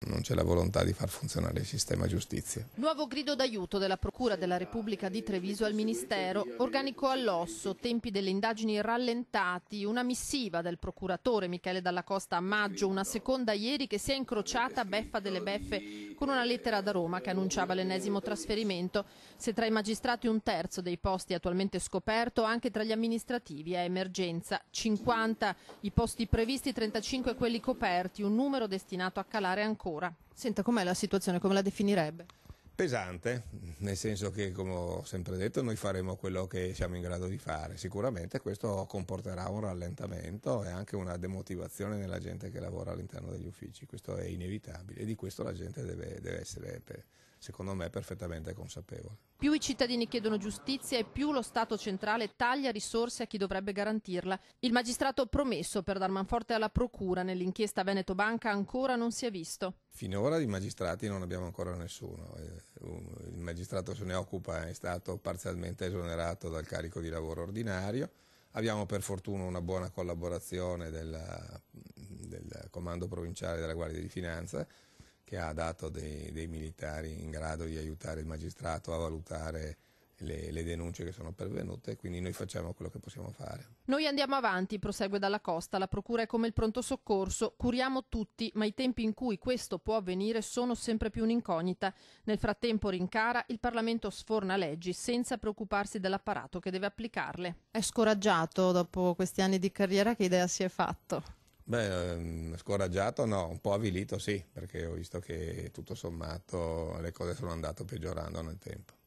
non c'è la volontà di far funzionare il sistema giustizia. Nuovo grido d'aiuto della Procura della Repubblica di Treviso al Ministero, organico all'osso, tempi delle indagini rallentati, una missiva del procuratore Michele Dalla Costa a maggio, una seconda ieri che si è incrociata beffa delle beffe con una lettera da Roma che annunciava l'ennesimo trasferimento. Se tra i magistrati un terzo dei posti attualmente scoperto, anche tra gli amministrativi è emergenza. 50 i posti previsti, 35 quelli coperti, un numero destinato a calare ancora. Senta, com'è la situazione, come la definirebbe? Pesante, nel senso che, come ho sempre detto, noi faremo quello che siamo in grado di fare. Sicuramente questo comporterà un rallentamento e anche una demotivazione nella gente che lavora all'interno degli uffici, questo è inevitabile e di questo la gente deve essere, secondo me, perfettamente consapevole. Più i cittadini chiedono giustizia e più lo Stato centrale taglia risorse a chi dovrebbe garantirla. Il magistrato promesso per dar manforte alla Procura nell'inchiesta Veneto Banca ancora non si è visto. Finora di magistrati non abbiamo ancora nessuno. Il magistrato se ne occupa, è stato parzialmente esonerato dal carico di lavoro ordinario. Abbiamo per fortuna una buona collaborazione del comando provinciale della Guardia di Finanza, che ha dato dei militari in grado di aiutare il magistrato a valutare le denunce che sono pervenute, quindi noi facciamo quello che possiamo fare. Noi andiamo avanti, prosegue Dalla Costa, la Procura è come il pronto soccorso, curiamo tutti, ma i tempi in cui questo può avvenire sono sempre più un'incognita. Nel frattempo, rincara, il Parlamento sforna leggi senza preoccuparsi dell'apparato che deve applicarle. È scoraggiato dopo questi anni di carriera, che idea si è fatto? Beh, scoraggiato no, un po' avvilito sì, perché ho visto che tutto sommato le cose sono andate peggiorando nel tempo.